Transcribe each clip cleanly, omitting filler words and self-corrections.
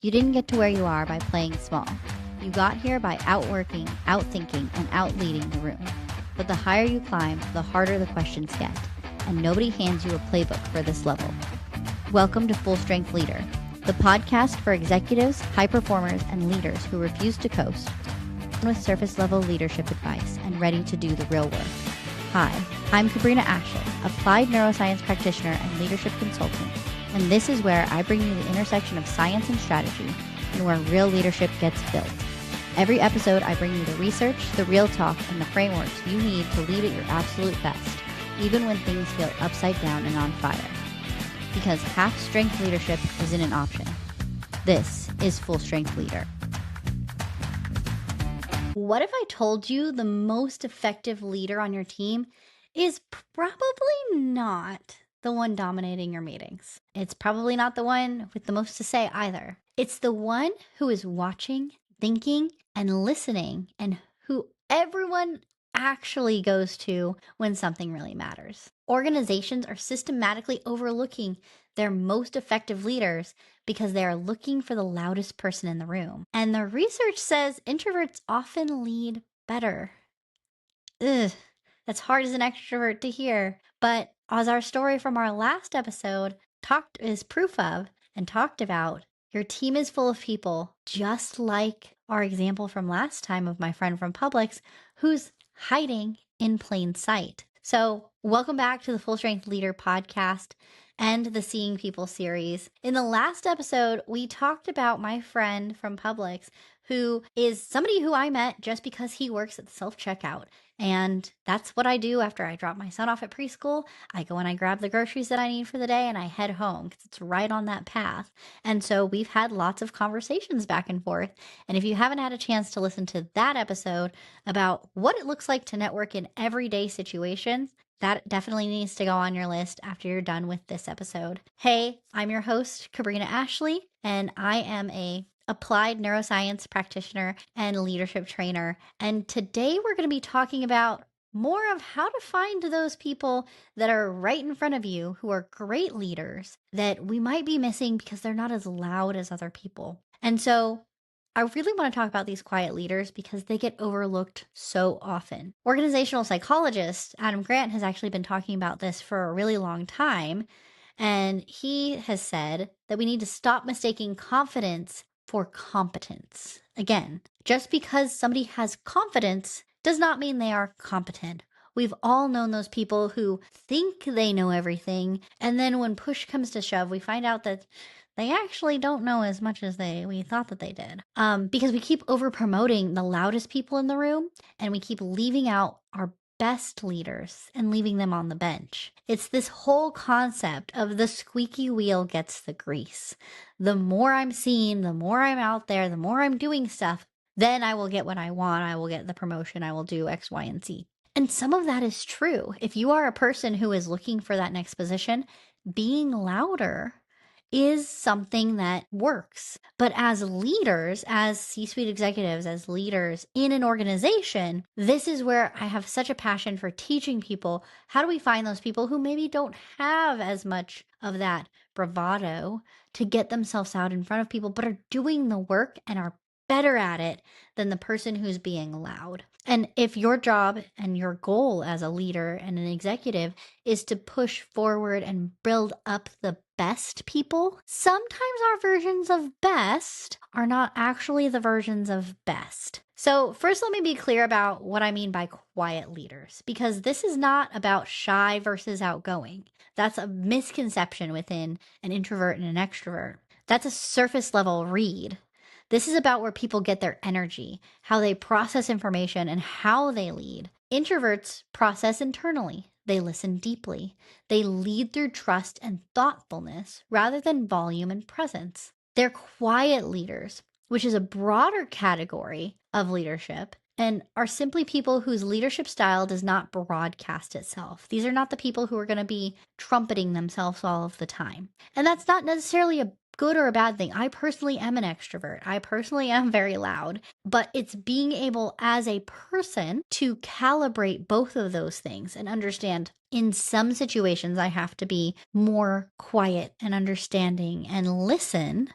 You didn't get to where you are by playing small. You got here by outworking, outthinking, and outleading the room. But the higher you climb, the harder the questions get, and nobody hands you a playbook for this level. Welcome to Full Strength Leader, the podcast for executives, high performers, and leaders who refuse to coast, with surface-level leadership advice and ready to do the real work. Hi, I'm Kabrina Ashley, applied neuroscience practitioner and leadership consultant, and this is where I bring you the intersection of science and strategy and where real leadership gets built. Every episode, I bring you the research, the real talk, and the frameworks you need to lead at your absolute best, even when things feel upside down and on fire. Because half-strength leadership isn't an option. This is Full Strength Leader. What if I told you the most effective leader on your team is probably not the one dominating your meetings? It's probably not the one with the most to say either. It's the one who is watching, thinking, and listening, and who everyone actually goes to when something really matters. Organizations are systematically overlooking their most effective leaders because they are looking for the loudest person in the room. And the research says introverts often lead better. Ugh, that's hard as an extrovert to hear. But as our story from our last episode is proof of and talked about, your team is full of people, just like our example from last time of my friend from Publix, who's hiding in plain sight. So welcome back to the Full Strength Leader podcast and the Seeing People series. In the last episode, we talked about my friend from Publix, who is somebody who I met just because he works at the self-checkout. And that's what I do after I drop my son off at preschool. I go and I grab the groceries that I need for the day and I head home because it's right on that path. And so we've had lots of conversations back and forth. And if you haven't had a chance to listen to that episode about what it looks like to network in everyday situations, that definitely needs to go on your list after you're done with this episode. Hey, I'm your host, Kabrina Ashley, and I am a applied neuroscience practitioner and leadership trainer. And today we're going to be talking about more of how to find those people that are right in front of you who are great leaders that we might be missing because they're not as loud as other people. And so I really want to talk about these quiet leaders because they get overlooked so often. Organizational psychologist Adam Grant has actually been talking about this for a really long time. And he has said that we need to stop mistaking confidence for competence. Again, just because somebody has confidence does not mean they are competent. We've all known those people who think they know everything, and then when push comes to shove, we find out that they actually don't know as much as we thought that they did. Because we keep over promoting the loudest people in the room, and we keep leaving out our best leaders and leaving them on the bench. It's this whole concept of the squeaky wheel gets the grease. The more I'm seen, the more I'm out there, the more I'm doing stuff, then I will get what I want. I will get the promotion. I will do X, Y, and Z. And some of that is true. If you are a person who is looking for that next position, being louder is something that works. But as leaders, as C-suite executives, as leaders in an organization, this is where I have such a passion for teaching people, how do we find those people who maybe don't have as much of that bravado to get themselves out in front of people, but are doing the work and are better at it than the person who's being loud. And if your job and your goal as a leader and an executive is to push forward and build up the best people, sometimes our versions of best are not actually the versions of best. So first, let me be clear about what I mean by quiet leaders, because this is not about shy versus outgoing. That's a misconception within an introvert and an extrovert. That's a surface level read. This is about where people get their energy, how they process information, and how they lead. Introverts process internally. They listen deeply. They lead through trust and thoughtfulness rather than volume and presence. They're quiet leaders, which is a broader category of leadership, and are simply people whose leadership style does not broadcast itself. These are not the people who are going to be trumpeting themselves all of the time. And that's not necessarily a good or a bad thing. I personally am an extrovert. I personally am very loud, but it's being able as a person to calibrate both of those things and understand in some situations I have to be more quiet and understanding and listen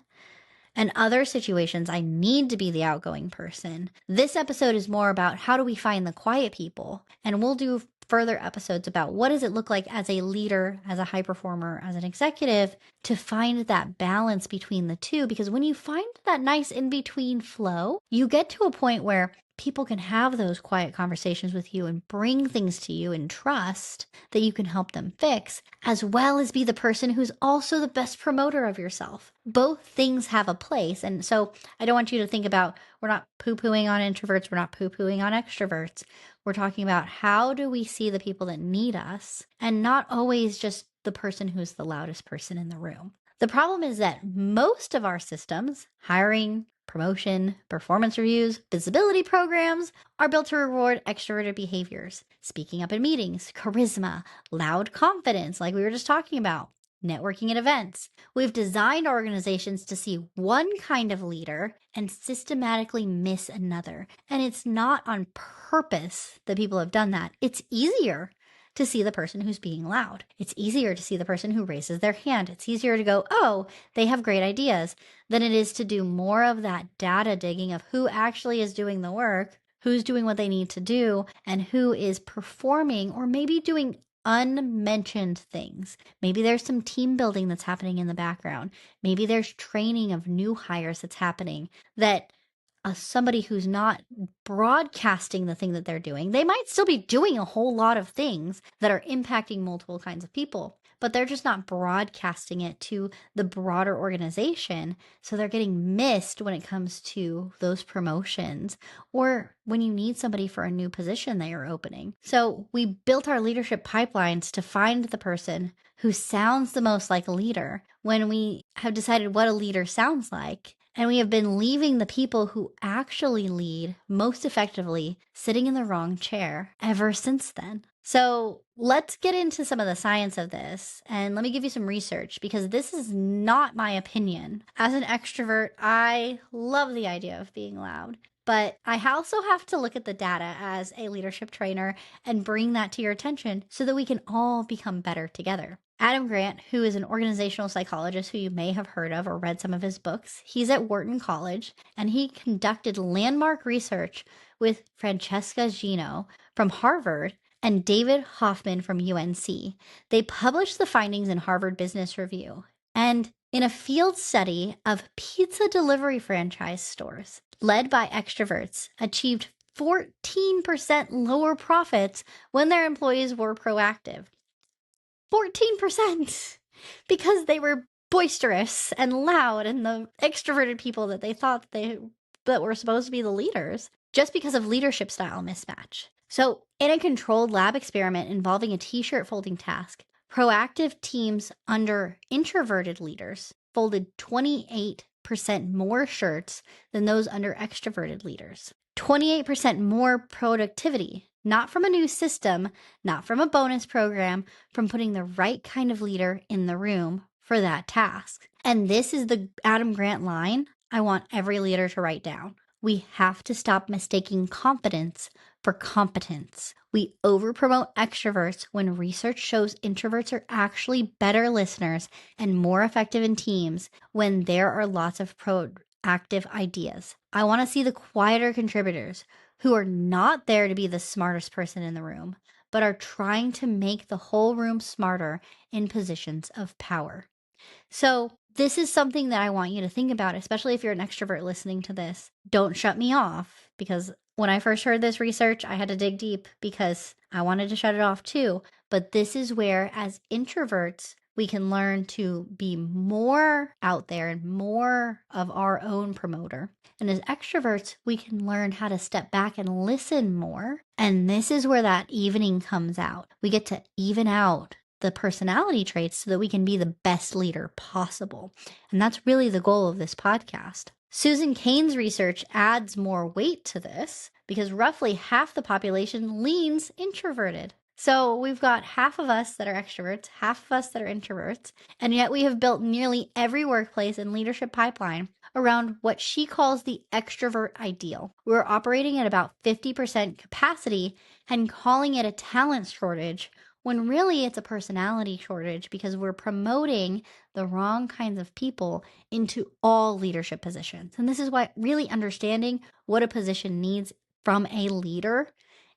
And other situations, I need to be the outgoing person. This episode is more about how do we find the quiet people? And we'll do further episodes about what does it look like as a leader, as a high performer, as an executive, to find that balance between the two. Because when you find that nice in-between flow, you get to a point where people can have those quiet conversations with you and bring things to you and trust that you can help them fix, as well as be the person who's also the best promoter of yourself. Both things have a place. And so I don't want you to think about, we're not poo-pooing on introverts, we're not poo-pooing on extroverts. We're talking about how do we see the people that need us and not always just the person who's the loudest person in the room. The problem is that most of our systems, hiring, promotion, performance reviews, visibility programs, are built to reward extroverted behaviors. Speaking up in meetings, charisma, loud confidence, like we were just talking about, networking at events. We've designed organizations to see one kind of leader and systematically miss another. And it's not on purpose that people have done that. It's easier to see the person who's being loud. It's easier to see the person who raises their hand. It's easier to go, oh, they have great ideas, than it is to do more of that data digging of who actually is doing the work, who's doing what they need to do, and who is performing or maybe doing unmentioned things. Maybe there's some team building that's happening in the background. Maybe there's training of new hires that's happening that somebody who's not broadcasting the thing that they're doing, they might still be doing a whole lot of things that are impacting multiple kinds of people, but they're just not broadcasting it to the broader organization. So they're getting missed when it comes to those promotions or when you need somebody for a new position they are opening. So we built our leadership pipelines to find the person who sounds the most like a leader when we have decided what a leader sounds like. And we have been leaving the people who actually lead most effectively sitting in the wrong chair ever since then. So let's get into some of the science of this. And let me give you some research because this is not my opinion. As an extrovert, I love the idea of being loud. But I also have to look at the data as a leadership trainer and bring that to your attention so that we can all become better together. Adam Grant, who is an organizational psychologist who you may have heard of or read some of his books, he's at Wharton College, and he conducted landmark research with Francesca Gino from Harvard and David Hoffman from UNC. They published the findings in Harvard Business Review. And in a field study of pizza delivery franchise stores, led by extroverts, achieved 14% lower profits when their employees were proactive. 14% because they were boisterous and loud and the extroverted people that they thought that were supposed to be the leaders, just because of leadership style mismatch. So in a controlled lab experiment involving a t-shirt folding task, proactive teams under introverted leaders folded 28% more shirts than those under extroverted leaders. 28% more productivity, not from a new system, not from a bonus program, from putting the right kind of leader in the room for that task. And this is the Adam Grant line I want every leader to write down. We have to stop mistaking confidence for competence. We overpromote extroverts when research shows introverts are actually better listeners and more effective in teams when there are lots of proactive ideas. I want to see the quieter contributors who are not there to be the smartest person in the room, but are trying to make the whole room smarter in positions of power. So this is something that I want you to think about, especially if you're an extrovert listening to this. Don't shut me off, because when I first heard this research, I had to dig deep because I wanted to shut it off too. But this is where, as introverts, we can learn to be more out there and more of our own promoter. And as extroverts, we can learn how to step back and listen more. And this is where that evening comes out. We get to even out the personality traits so that we can be the best leader possible. And that's really the goal of this podcast. Susan Cain's research adds more weight to this because roughly half the population leans introverted. So we've got half of us that are extroverts, half of us that are introverts, and yet we have built nearly every workplace and leadership pipeline around what she calls the extrovert ideal. We're operating at about 50% capacity and calling it a talent shortage when really it's a personality shortage because we're promoting the wrong kinds of people into all leadership positions. And this is why really understanding what a position needs from a leader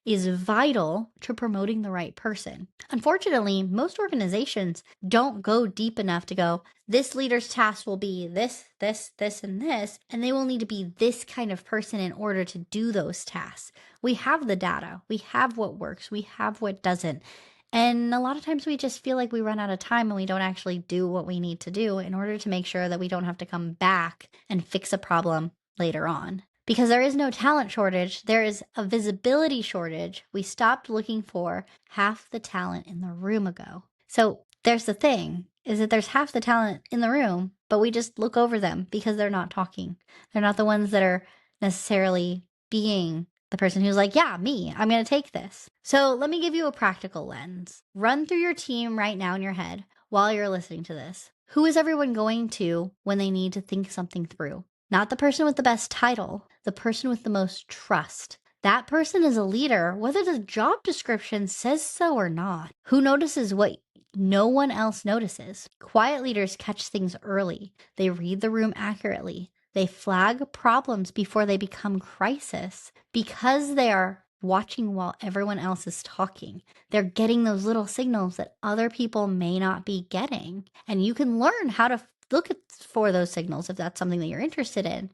is vital to promoting the right person. Unfortunately, most organizations don't go deep enough to go, this leader's task will be this, and this, and they will need to be this kind of person in order to do those tasks. We have the data, we have what works, we have what doesn't. And a lot of times we just feel like we run out of time and we don't actually do what we need to do in order to make sure that we don't have to come back and fix a problem later on. Because there is no talent shortage, there is a visibility shortage. We stopped looking for half the talent in the room ago. So there's the thing, is that there's half the talent in the room, but we just look over them because they're not talking. They're not the ones that are necessarily being the person who's like, yeah, me, I'm going to take this. So let me give you a practical lens. Run through your team right now in your head while you're listening to this. Who is everyone going to when they need to think something through? Not the person with the best title, the person with the most trust. That person is a leader, whether the job description says so or not. Who notices what no one else notices? Quiet leaders catch things early. They read the room accurately. They flag problems before they become crisis because they are watching while everyone else is talking. They're getting those little signals that other people may not be getting. And you can learn how to look for those signals if that's something that you're interested in.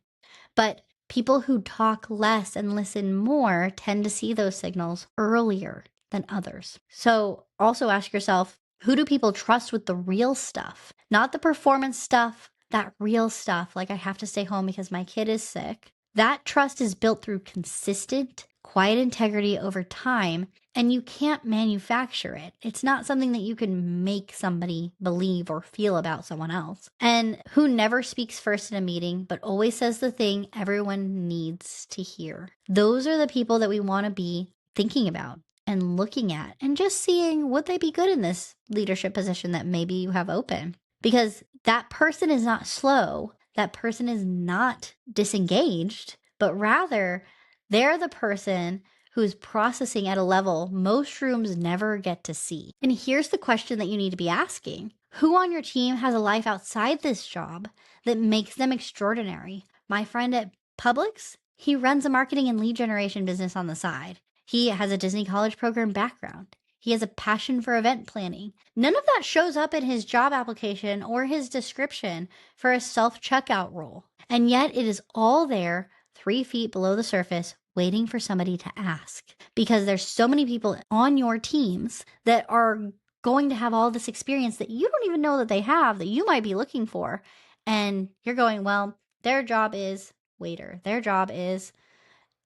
But people who talk less and listen more tend to see those signals earlier than others. So also ask yourself, who do people trust with the real stuff? Not the performance stuff, that real stuff, like I have to stay home because my kid is sick. That trust is built through consistent, quiet integrity over time, and you can't manufacture it. It's not something that you can make somebody believe or feel about someone else. And who never speaks first in a meeting, but always says the thing everyone needs to hear. Those are the people that we want to be thinking about and looking at and just seeing, would they be good in this leadership position that maybe you have open? Because that person is not slow. That person is not disengaged, but rather they're the person who's processing at a level most rooms never get to see. And here's the question that you need to be asking. Who on your team has a life outside this job that makes them extraordinary? My friend at Publix, he runs a marketing and lead generation business on the side. He has a Disney College program background. He has a passion for event planning. None of that shows up in his job application or his description for a self-checkout role. And yet it is all there 3 feet below the surface waiting for somebody to ask, because there's so many people on your teams that are going to have all this experience that you don't even know that they have, that you might be looking for. And you're going, well, their job is waiter. Their job is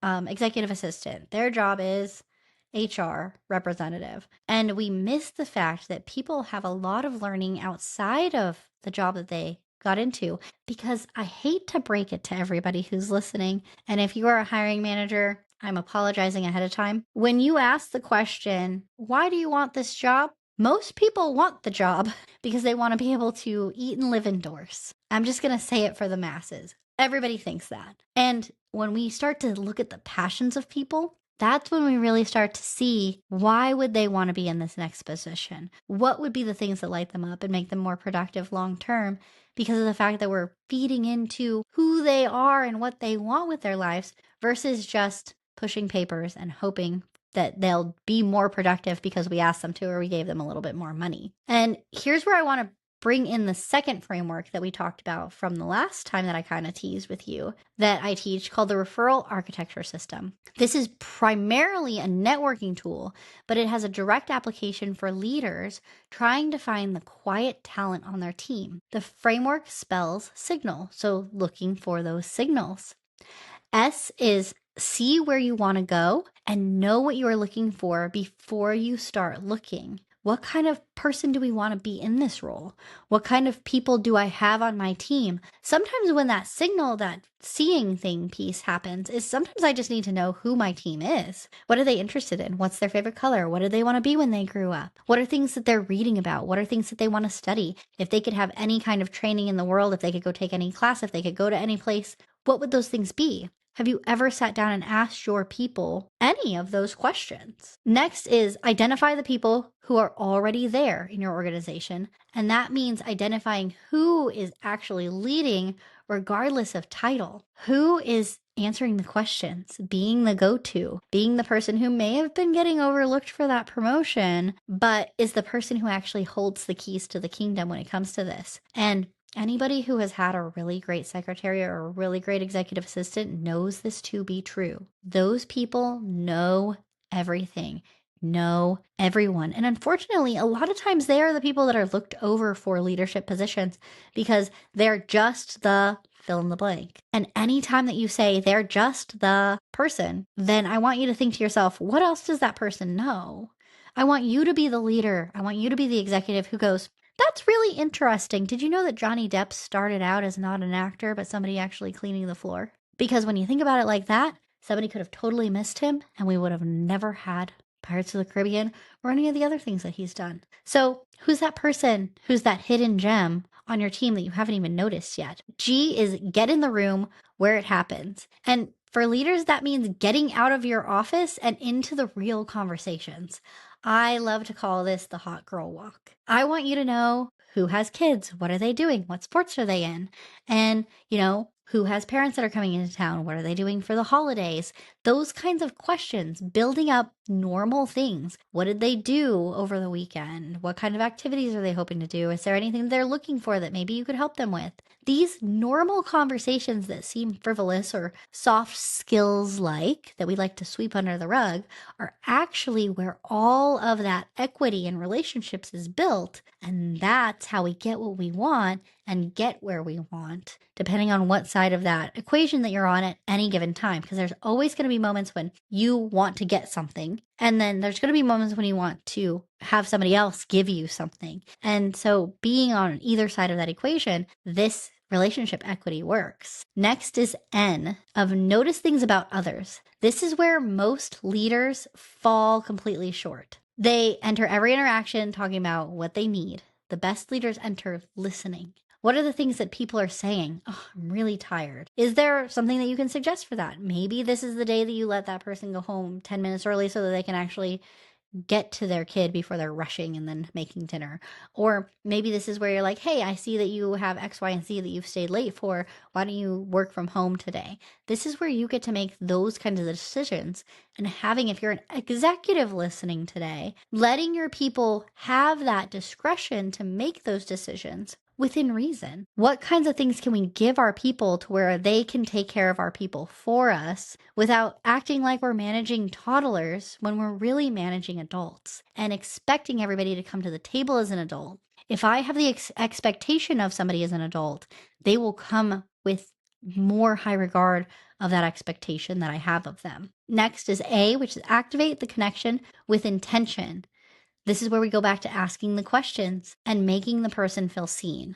executive assistant. Their job is HR representative. And we miss the fact that people have a lot of learning outside of the job that they got into, because I hate to break it to everybody who's listening. And if you are a hiring manager, I'm apologizing ahead of time. When you ask the question, why do you want this job? Most people want the job because they want to be able to eat and live indoors. I'm just going to say it for the masses. Everybody thinks that. And when we start to look at the passions of people, that's when we really start to see, why would they want to be in this next position? What would be the things that light them up and make them more productive long term? Because of the fact that we're feeding into who they are and what they want with their lives versus just pushing papers and hoping that they'll be more productive because we asked them to or we gave them a little bit more money. And here's where I want to bring in the second framework that we talked about from the last time that I kind of teased with you that I teach, called the referral architecture system. This is primarily a networking tool, but it has a direct application for leaders trying to find the quiet talent on their team. The framework spells signal, so looking for those signals. S is see where you want to go and know what you are looking for before you start looking. What kind of person do we want to be in this role? What kind of people do I have on my team? Sometimes when that signal, that seeing thing piece happens, is sometimes I just need to know who my team is. What are they interested in? What's their favorite color? What do they want to be when they grew up? What are things that they're reading about? What are things that they want to study? If they could have any kind of training in the world, if they could go take any class, if they could go to any place, what would those things be? Have you ever sat down and asked your people any of those questions? Next is identify the people who are already there in your organization. And that means identifying who is actually leading regardless of title. Who is answering the questions, being the go-to, being the person who may have been getting overlooked for that promotion, but is the person who actually holds the keys to the kingdom when it comes to this. And anybody who has had a really great secretary or a really great executive assistant knows this to be true. Those people know everything, know everyone. And unfortunately, a lot of times they are the people that are looked over for leadership positions because they're just the fill in the blank. And anytime that you say they're just the person, then I want you to think to yourself, what else does that person know? I want you to be the leader. I want you to be the executive who goes, that's really interesting. Did you know that Johnny Depp started out as not an actor, but somebody actually cleaning the floor? Because when you think about it like that, somebody could have totally missed him and we would have never had Pirates of the Caribbean or any of the other things that he's done. So who's that person? Who's that hidden gem on your team that you haven't even noticed yet? G is get in the room where it happens. And for leaders, that means getting out of your office and into the real conversations. I love to call this the hot girl walk. I want you to know who has kids, what are they doing, what sports are they in, and, who has parents that are coming into town, what are they doing for the holidays, those kinds of questions, building up normal things. What did they do over the weekend? What kind of activities are they hoping to do? Is there anything they're looking for that maybe you could help them with? These normal conversations that seem frivolous or soft skills like, that we like to sweep under the rug, are actually where all of that equity in relationships is built. And that's how we get what we want and get where we want, depending on what side of that equation that you're on at any given time. Because there's always going to be moments when you want to get something. And then there's going to be moments when you want to have somebody else give you something. And so being on either side of that equation, this relationship equity works. Next is N of notice things about others. This is where most leaders fall completely short. They enter every interaction talking about what they need. The best leaders enter listening. What are the things that people are saying? Oh, I'm really tired. Is there something that you can suggest for that? Maybe this is the day that you let that person go home 10 minutes early so that they can actually get to their kid before they're rushing and then making dinner. Or maybe this is where you're like, hey, I see that you have X, Y, and Z that you've stayed late for. Why don't you work from home today? This is where you get to make those kinds of decisions. And having, if you're an executive listening today, letting your people have that discretion to make those decisions within reason. What kinds of things can we give our people to where they can take care of our people for us without acting like we're managing toddlers when we're really managing adults and expecting everybody to come to the table as an adult? If I have the expectation of somebody as an adult, they will come with more high regard of that expectation that I have of them. Next is A, which is activate the connection with intention. This is where we go back to asking the questions and making the person feel seen.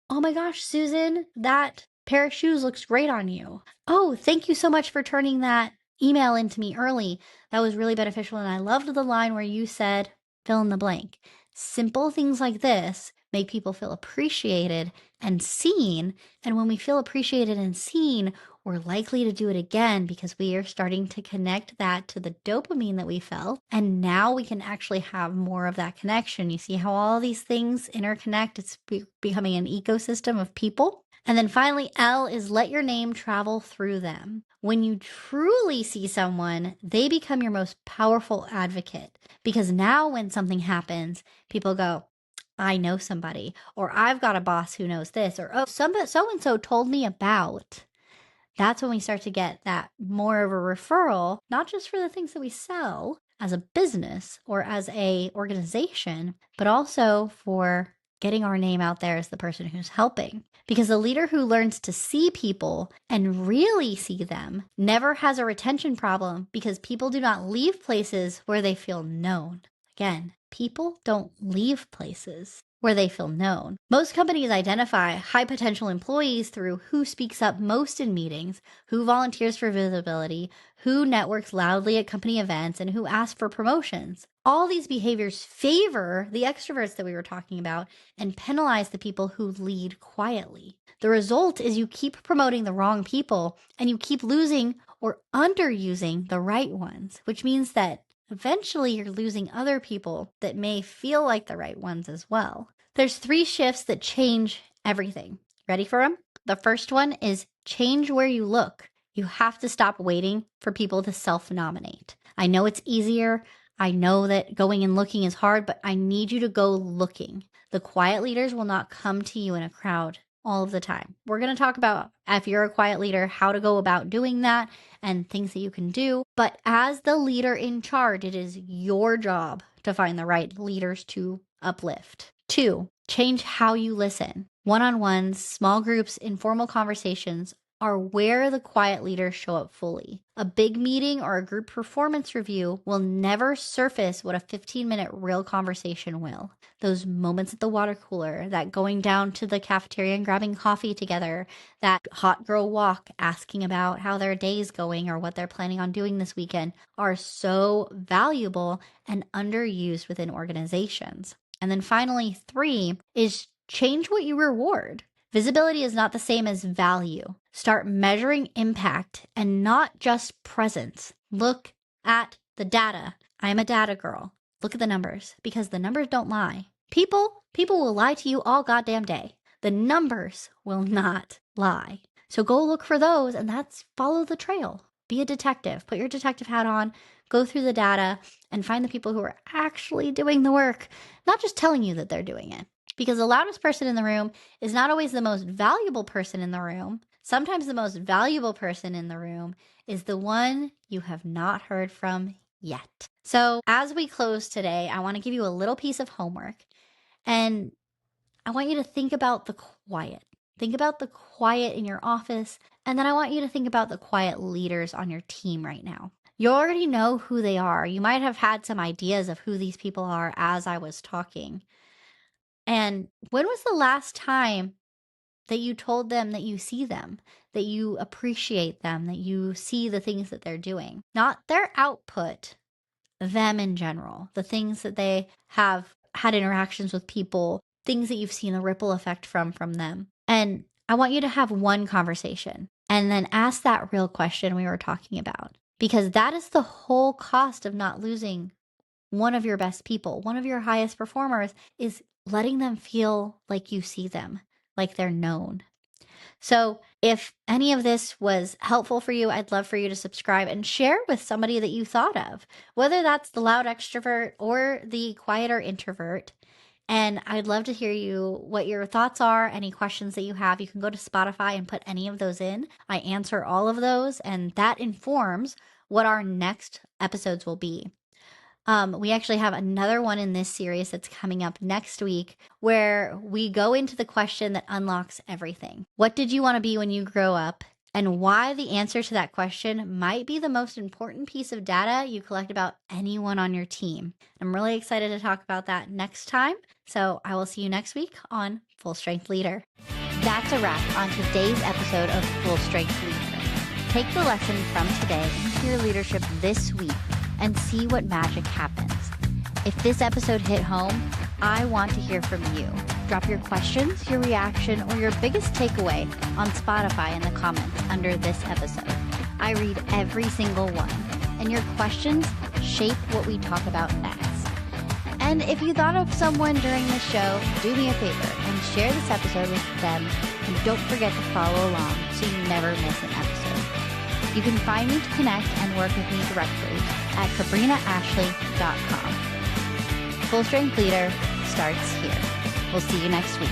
Oh my gosh, Susan, that pair of shoes looks great on you. Oh, thank you so much for turning that email into me early. That was really beneficial. And I loved the line where you said, fill in the blank. Simple things like this make people feel appreciated and seen. And when we feel appreciated and seen, we're likely to do it again because we are starting to connect that to the dopamine that we felt. And now we can actually have more of that connection. You see how all these things interconnect? It's becoming an ecosystem of people. And then finally, L is let your name travel through them. When you truly see someone, they become your most powerful advocate because now when something happens, people go, I know somebody, or I've got a boss who knows this, or oh, so-and-so told me about. That's when we start to get that more of a referral, not just for the things that we sell as a business or as a organization, but also for getting our name out there as the person who's helping. Because a leader who learns to see people and really see them never has a retention problem because people do not leave places where they feel known. Again, people don't leave places. where they feel known. Most companies identify high potential employees through who speaks up most in meetings, who volunteers for visibility, who networks loudly at company events, and who asks for promotions. All these behaviors favor the extroverts that we were talking about and penalize the people who lead quietly. The result is you keep promoting the wrong people and you keep losing or underusing the right ones, which means that eventually you're losing other people that may feel like the right ones as well. There's 3 shifts that change everything. Ready for them? The first one is change where you look. You have to stop waiting for people to self-nominate. I know it's easier. I know that going and looking is hard, but I need you to go looking. The quiet leaders will not come to you in a crowd all of the time. We're going to talk about, if you're a quiet leader, how to go about doing that and things that you can do. But as the leader in charge, it is your job to find the right leaders to uplift. 2, change how you listen. One-on-ones, small groups, informal conversations are where the quiet leaders show up fully. A big meeting or a group performance review will never surface what a 15-minute real conversation will. Those moments at the water cooler, that going down to the cafeteria and grabbing coffee together, that hot girl walk asking about how their day's going or what they're planning on doing this weekend are so valuable and underused within organizations. And then finally, 3 is change what you reward. Visibility is not the same as value. Start measuring impact and not just presence. Look at the data. I am a data girl. Look at the numbers because the numbers don't lie. People will lie to you all goddamn day. The numbers will not lie. So go look for those and follow the trail. Be a detective. Put your detective hat on. Go through the data and find the people who are actually doing the work, not just telling you that they're doing it. Because the loudest person in the room is not always the most valuable person in the room. Sometimes the most valuable person in the room is the one you have not heard from yet. So as we close today, I want to give you a little piece of homework. And I want you to think about the quiet. Think about the quiet in your office. And then I want you to think about the quiet leaders on your team right now. You already know who they are. You might have had some ideas of who these people are as I was talking. And when was the last time that you told them that you see them, that you appreciate them, that you see the things that they're doing? Not their output, them in general, the things that they have had interactions with people, things that you've seen a ripple effect from them. And I want you to have one conversation and then ask that real question we were talking about, because that is the whole cost of not losing one of your best people, one of your highest performers, is letting them feel like you see them, like they're known. So if any of this was helpful for you, I'd love for you to subscribe and share with somebody that you thought of, whether that's the loud extrovert or the quieter introvert. And I'd love to hear what your thoughts are, any questions that you have. You can go to Spotify and put any of those in. I answer all of those, and that informs what our next episodes will be. We actually have another one in this series that's coming up next week where we go into the question that unlocks everything. What did you want to be when you grow up? And why the answer to that question might be the most important piece of data you collect about anyone on your team. I'm really excited to talk about that next time. So I will see you next week on Full Strength Leader. That's a wrap on today's episode of Full Strength Leader. Take the lesson from today into your leadership this week and see what magic happens. If this episode hit home, I want to hear from you. Drop your questions, your reaction, or your biggest takeaway on Spotify in the comments under this episode. I read every single one, and your questions shape what we talk about next. And if you thought of someone during this show, do me a favor and share this episode with them, and don't forget to follow along so you never miss an episode. You can find me to connect and work with me directly at KabrinaAshley.com. Full Strength Leader starts here. We'll see you next week.